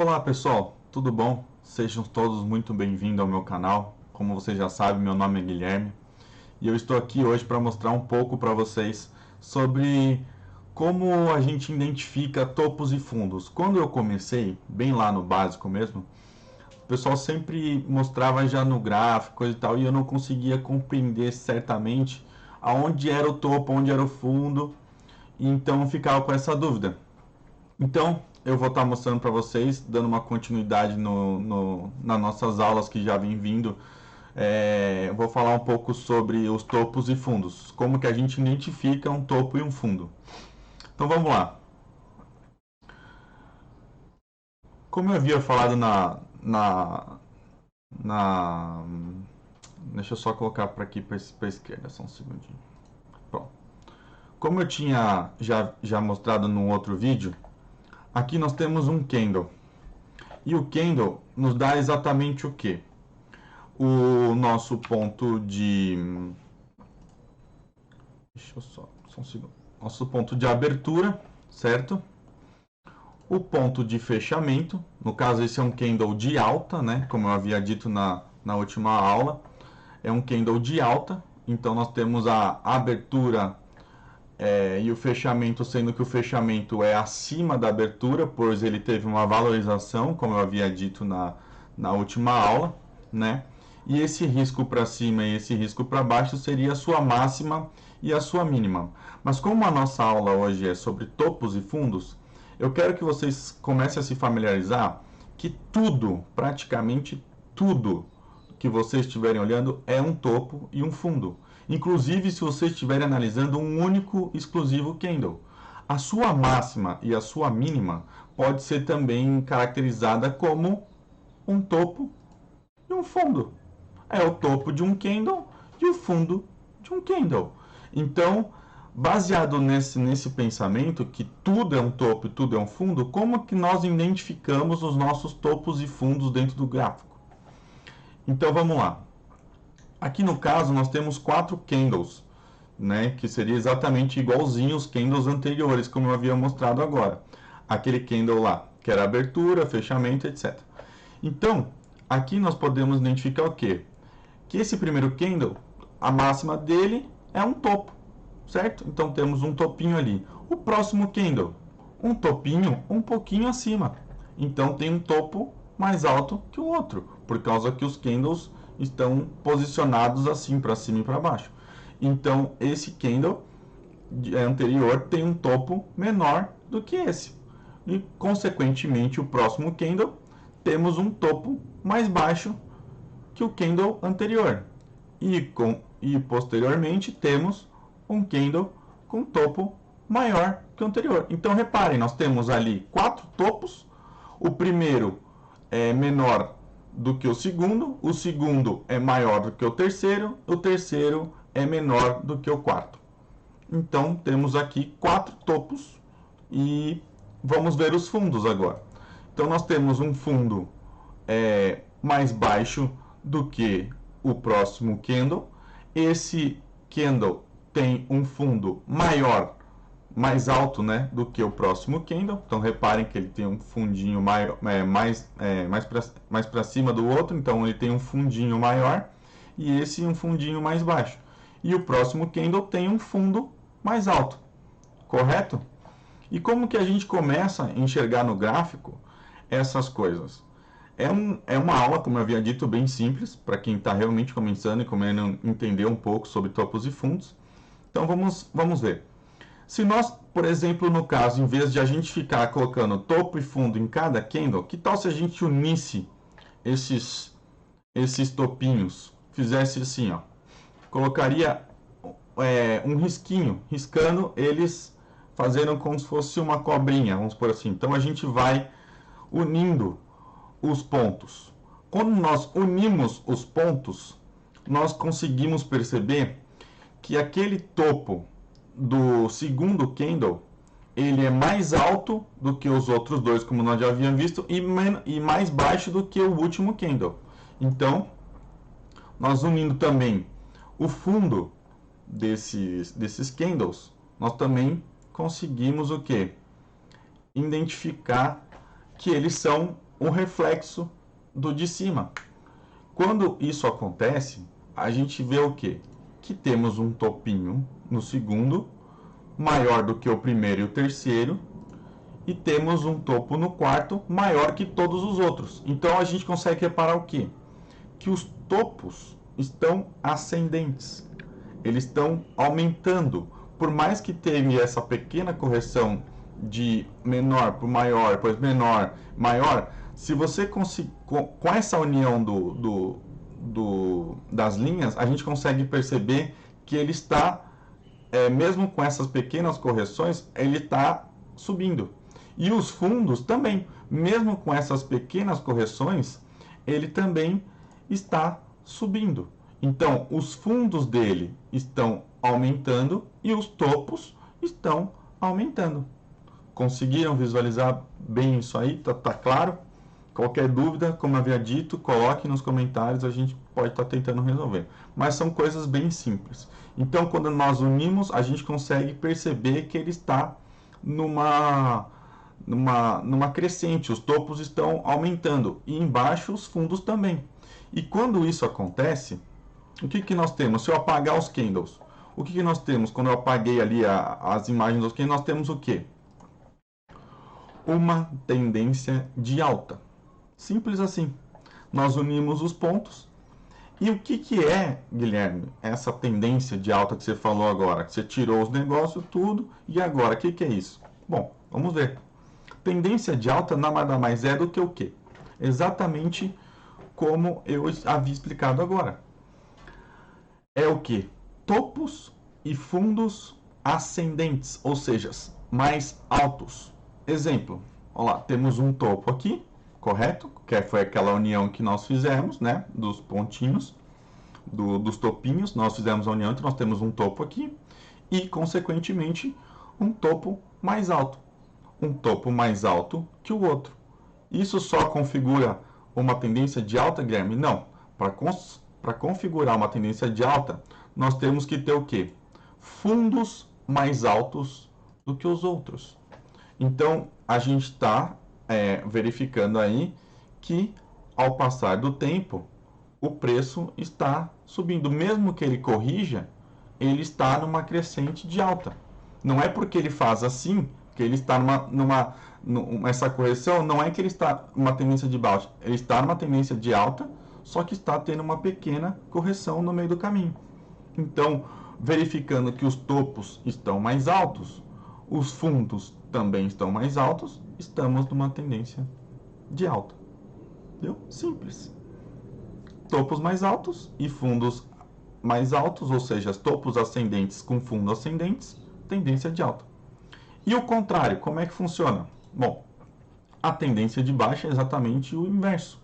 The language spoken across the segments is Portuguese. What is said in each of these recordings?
Olá pessoal, tudo bom? Sejam todos muito bem-vindos ao meu canal. Como vocês já sabem, meu nome é Guilherme e eu estou aqui hoje para mostrar um pouco para vocês sobre como a gente identifica topos e fundos. Quando eu comecei, bem lá no básico mesmo, o pessoal sempre mostrava já no gráfico e tal, e eu não conseguia compreender certamente aonde era o topo, onde era o fundo, e então eu ficava com essa dúvida. Então, eu vou estar mostrando para vocês, dando uma continuidade nas nossas aulas que já vem vindo. Eu vou falar um pouco sobre os topos e fundos, como que a gente identifica um topo e um fundo. Então vamos lá. Como eu havia falado na deixa eu só colocar para aqui para a esquerda, só um segundinho. Bom, como eu tinha já mostrado num outro vídeo, aqui nós temos um candle. E o candle nos dá exatamente o que? O nosso ponto de. Deixa eu só um segundo. Nosso ponto de abertura, certo? O ponto de fechamento, no caso esse é um candle de alta, né? Como eu havia dito na última aula, é um candle de alta. Então nós temos a abertura e o fechamento, sendo que o fechamento é acima da abertura, pois ele teve uma valorização, como eu havia dito na última aula, né? E esse risco para cima e esse risco para baixo seria a sua máxima e a sua mínima. Mas como a nossa aula hoje é sobre topos e fundos, eu quero que vocês comecem a se familiarizar que tudo, praticamente tudo que vocês estiverem olhando é um topo e um fundo. Inclusive se vocês estiverem analisando um único exclusivo candle. A sua máxima e a sua mínima pode ser também caracterizada como um topo e um fundo. É o topo de um candle e o fundo de um candle. Então, baseado nesse pensamento que tudo é um topo e tudo é um fundo, como que nós identificamos os nossos topos e fundos dentro do gráfico? Então vamos lá. Aqui no caso nós temos 4 candles, né, que seria exatamente igualzinho os candles anteriores, como eu havia mostrado agora. Aquele candle lá, que era abertura, fechamento, etc. Então, aqui nós podemos identificar o quê? Que esse primeiro candle, a máxima dele é um topo, certo? Então temos um topinho ali. O próximo candle, um topinho um pouquinho acima. Então tem um topo mais alto que o outro, por causa que os candles estão posicionados assim para cima e para baixo. Então esse candle anterior tem um topo menor do que esse. E consequentemente o próximo candle temos um topo mais baixo que o candle anterior. E posteriormente temos um candle com topo maior que o anterior. Então reparem, nós temos ali 4 topos. O primeiro é menor do que o segundo é maior do que o terceiro é menor do que o quarto. Então temos aqui 4 topos e vamos ver os fundos agora. Então nós temos um fundo mais baixo do que o próximo candle. Esse candle tem um fundo maior, mais alto, né, do que o próximo candle. Então reparem que ele tem um fundinho maior, mais para cima do outro. Então ele tem um fundinho maior e esse um fundinho mais baixo. E o próximo candle tem um fundo mais alto, correto? E como que a gente começa a enxergar no gráfico essas coisas? É uma aula, como eu havia dito, bem simples, para quem está realmente começando e começando a entender um pouco sobre topos e fundos. Então vamos ver. Se nós, por exemplo, no caso, em vez de a gente ficar colocando topo e fundo em cada candle, que tal se a gente unisse esses topinhos? Fizesse assim, ó. Colocaria um risquinho, riscando eles, fazendo como se fosse uma cobrinha, vamos por assim. Então a gente vai unindo os pontos. Quando nós unimos os pontos, nós conseguimos perceber que aquele topo do segundo candle ele é mais alto do que os outros dois, como nós já havíamos visto, e mais baixo do que o último candle. Então, nós unindo também o fundo desses candles, nós também conseguimos o que? Identificar que eles são o reflexo do de cima. Quando isso acontece, a gente vê o quê? Que temos um topinho no segundo, maior do que o primeiro e o terceiro, e temos um topo no quarto, maior que todos os outros. Então a gente consegue reparar o quê? Que os topos estão ascendentes, eles estão aumentando. Por mais que teve essa pequena correção de menor para maior, depois menor, maior, se você conseguir, com essa união das linhas, a gente consegue perceber que ele está, mesmo com essas pequenas correções, ele está subindo. E os fundos também, mesmo com essas pequenas correções, ele também está subindo. Então, os fundos dele estão aumentando e os topos estão aumentando. Conseguiram visualizar bem isso aí? Tá claro? Qualquer dúvida, como havia dito, coloque nos comentários, a gente pode estar tentando resolver. Mas são coisas bem simples. Então, quando nós unimos, a gente consegue perceber que ele está numa crescente, os topos estão aumentando e embaixo os fundos também. E quando isso acontece, o que nós temos? Se eu apagar os candles, o que nós temos? Quando eu apaguei ali as imagens dos candles, nós temos o quê? Uma tendência de alta. Simples assim. Nós unimos os pontos. E o que é, Guilherme, essa tendência de alta que você falou agora? Que você tirou os negócios, tudo, e agora, o que é isso? Bom, vamos ver. Tendência de alta nada mais é do que o quê? Exatamente como eu havia explicado agora. É o que? Topos e fundos ascendentes, ou seja, mais altos. Exemplo, olha lá, temos um topo aqui, correto? Que foi aquela união que nós fizemos, né? Dos pontinhos, dos topinhos, nós fizemos a união, então nós temos um topo aqui e, consequentemente, um topo mais alto. Um topo mais alto que o outro. Isso só configura uma tendência de alta, Guilherme? Não. Para configurar uma tendência de alta, nós temos que ter o quê? Fundos mais altos do que os outros. Então, a gente está verificando aí que, ao passar do tempo, o preço está subindo. Mesmo que ele corrija, ele está numa crescente de alta. Não é porque ele faz assim, que ele está essa correção, não é que ele está numa tendência de baixa. Ele está numa tendência de alta, só que está tendo uma pequena correção no meio do caminho. Então, verificando que os topos estão mais altos, os fundos também estão mais altos, estamos numa tendência de alta. Viu? Simples. Topos mais altos e fundos mais altos, ou seja, topos ascendentes com fundos ascendentes, tendência de alta. E o contrário, como é que funciona? Bom, a tendência de baixa é exatamente o inverso.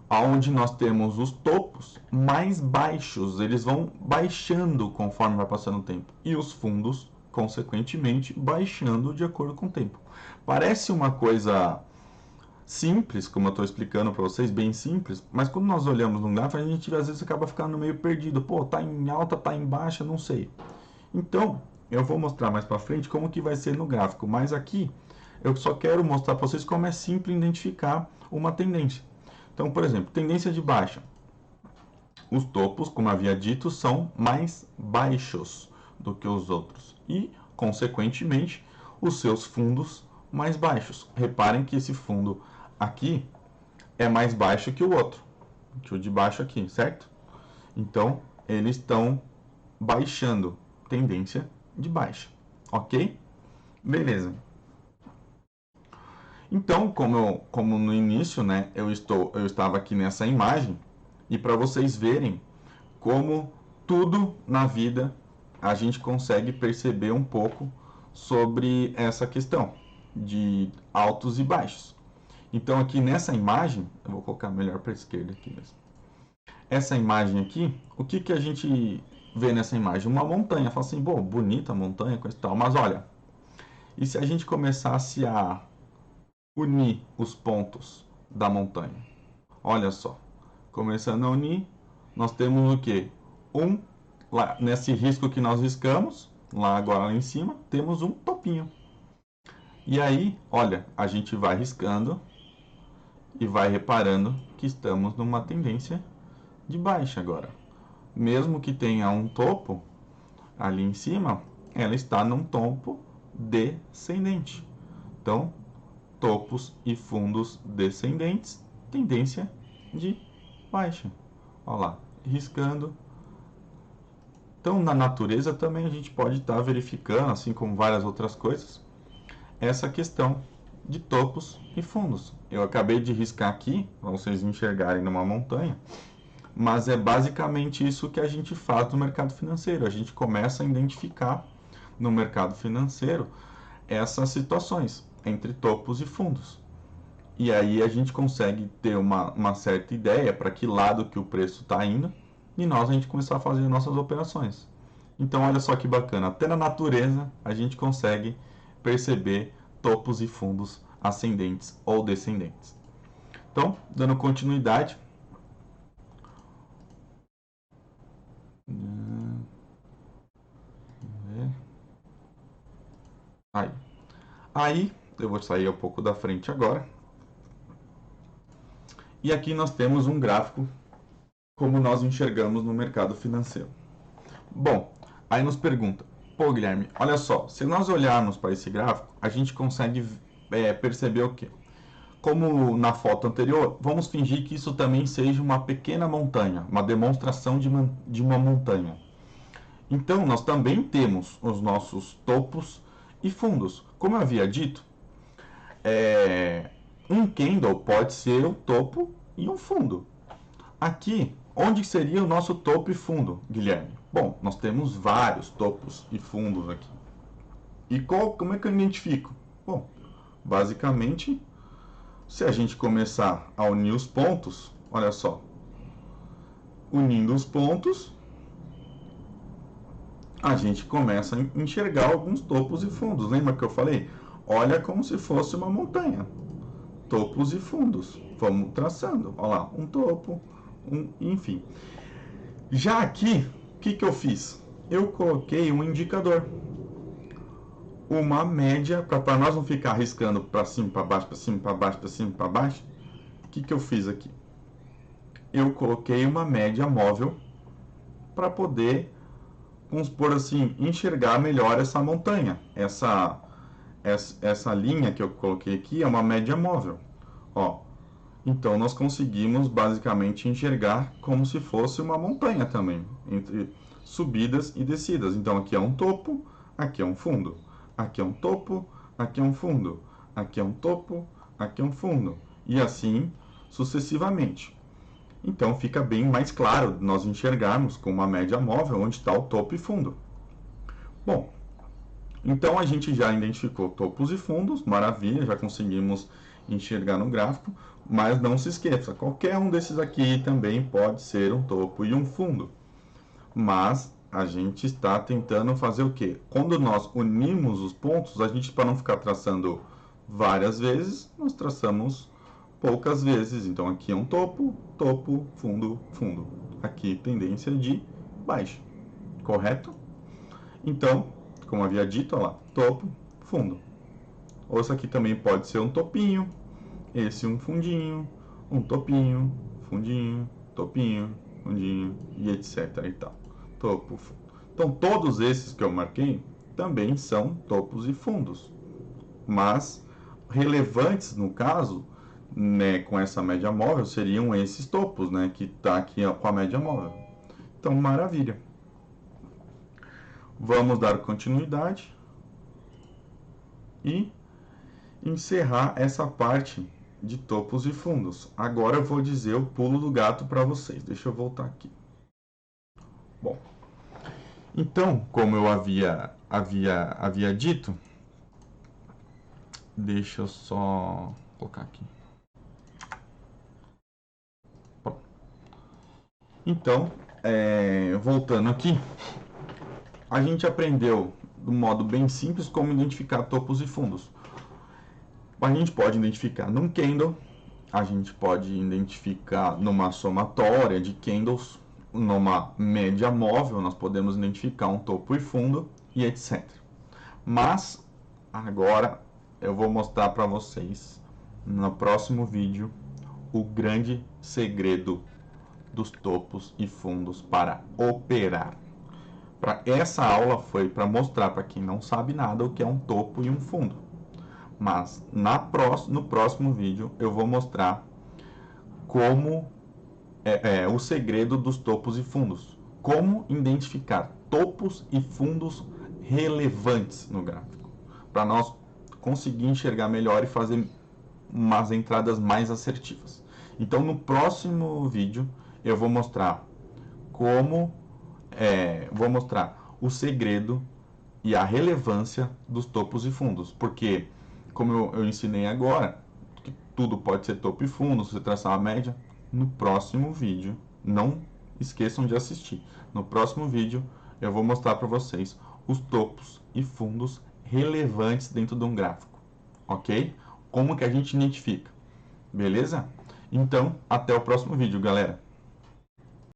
Onde nós temos os topos mais baixos, eles vão baixando conforme vai passando o tempo. E os fundos, consequentemente, baixando de acordo com o tempo. Parece uma coisa simples, como eu estou explicando para vocês, bem simples, mas quando nós olhamos no gráfico, a gente às vezes acaba ficando meio perdido. Pô, tá em alta, tá em baixa, não sei. Então, eu vou mostrar mais para frente como que vai ser no gráfico, mas aqui eu só quero mostrar para vocês como é simples identificar uma tendência. Então, por exemplo, tendência de baixa. Os topos, como havia dito, são mais baixos do que os outros e, consequentemente, os seus fundos mais baixos. Reparem que esse fundo aqui é mais baixo que o outro, que o de baixo aqui, certo? Então, eles estão baixando, tendência de baixa, ok? Beleza. Então, como no início, né, eu estava aqui nessa imagem, e para vocês verem como tudo na vida a gente consegue perceber um pouco sobre essa questão de altos e baixos. Então, aqui nessa imagem, eu vou colocar melhor para a esquerda aqui mesmo. Essa imagem aqui, o que a gente vê nessa imagem? Uma montanha. Fala assim, bom, bonita a montanha, coisa e tal. Mas olha, e se a gente começasse a unir os pontos da montanha? Olha só, começando a unir, nós temos o que? Lá nesse risco que nós riscamos, lá agora lá em cima, temos um topinho. E aí, olha, a gente vai riscando e vai reparando que estamos numa tendência de baixa agora. Mesmo que tenha um topo ali em cima, ela está num topo descendente. Então, topos e fundos descendentes, tendência de baixa. Olha lá, riscando. Então, na natureza também a gente pode estar verificando, assim como várias outras coisas, essa questão de topos e fundos. Eu acabei de riscar aqui, para vocês enxergarem numa montanha, mas é basicamente isso que a gente faz no mercado financeiro. A gente começa a identificar no mercado financeiro essas situações entre topos e fundos. E aí a gente consegue ter uma certa ideia para que lado que o preço está indo e a gente começar a fazer nossas operações. Então olha só que bacana, até na natureza a gente consegue perceber topos e fundos ascendentes ou descendentes. Então, dando continuidade, aí eu vou sair um pouco da frente agora. E aqui nós temos um gráfico como nós enxergamos no mercado financeiro. Bom, aí nos pergunta, pô Guilherme, olha só, se nós olharmos para esse gráfico, a gente consegue perceber o quê? Como na foto anterior, vamos fingir que isso também seja uma pequena montanha, uma demonstração de uma montanha. Então, nós também temos os nossos topos e fundos. Como eu havia dito, um candle pode ser o topo e um fundo. Aqui, onde seria o nosso topo e fundo, Guilherme? Bom, nós temos vários topos e fundos aqui. E como é que eu identifico? Bom, basicamente, se a gente começar a unir os pontos, olha só, unindo os pontos, a gente começa a enxergar alguns topos e fundos. Lembra que eu falei? Olha como se fosse uma montanha. Topos e fundos. Vamos traçando. Olha lá, um topo, enfim. Já aqui, o que eu fiz? Eu coloquei um indicador. Uma média, para nós não ficar arriscando para cima, para baixo, para cima, para baixo, para cima, para baixo. O que eu fiz aqui? Eu coloquei uma média móvel para poder, vamos supor assim, enxergar melhor essa montanha. Essa linha que eu coloquei aqui é uma média móvel. Ó, então nós conseguimos basicamente enxergar como se fosse uma montanha também, entre subidas e descidas. Então aqui é um topo, aqui é um fundo. Aqui é um topo, aqui é um fundo. Aqui é um topo, aqui é um fundo. E assim sucessivamente. Então fica bem mais claro nós enxergarmos com uma média móvel onde está o topo e fundo. Bom, então a gente já identificou topos e fundos, maravilha, já conseguimos enxergar no gráfico, mas não se esqueça, qualquer um desses aqui também pode ser um topo e um fundo. Mas a gente está tentando fazer o quê? Quando nós unimos os pontos, a gente, para não ficar traçando várias vezes, nós traçamos poucas vezes. Então aqui é um topo, topo, fundo, fundo. Aqui tendência de baixa, correto? Então, como havia dito, olha lá, topo, fundo. Ou isso aqui também pode ser um topinho, esse um fundinho, um topinho, fundinho, topinho, fundinho e etc e tal. Topo, fundo. Então todos esses que eu marquei também são topos e fundos, mas relevantes no caso, né, com essa média móvel seriam esses topos, né, que está aqui ó, com a média móvel. Então maravilha. Vamos dar continuidade e encerrar essa parte de topos e fundos. Agora eu vou dizer o pulo do gato para vocês. Deixa eu voltar aqui. Bom, então, como eu havia dito, deixa eu só colocar aqui. Pronto. Então, voltando aqui, a gente aprendeu de um modo bem simples como identificar topos e fundos. A gente pode identificar num candle, a gente pode identificar numa somatória de candles, numa média móvel, nós podemos identificar um topo e fundo e etc. Mas agora eu vou mostrar para vocês no próximo vídeo o grande segredo dos topos e fundos para operar. Essa aula foi para mostrar para quem não sabe nada o que é um topo e um fundo. Mas no próximo vídeo eu vou mostrar como o segredo dos topos e fundos. Como identificar topos e fundos relevantes no gráfico. Para nós conseguir enxergar melhor e fazer umas entradas mais assertivas. Então no próximo vídeo eu vou mostrar vou mostrar o segredo e a relevância dos topos e fundos, porque como eu ensinei agora, que tudo pode ser topo e fundo, se você traçar uma média, no próximo vídeo, não esqueçam de assistir, no próximo vídeo eu vou mostrar para vocês os topos e fundos relevantes dentro de um gráfico, ok? Como que a gente identifica, beleza? Então, até o próximo vídeo, galera!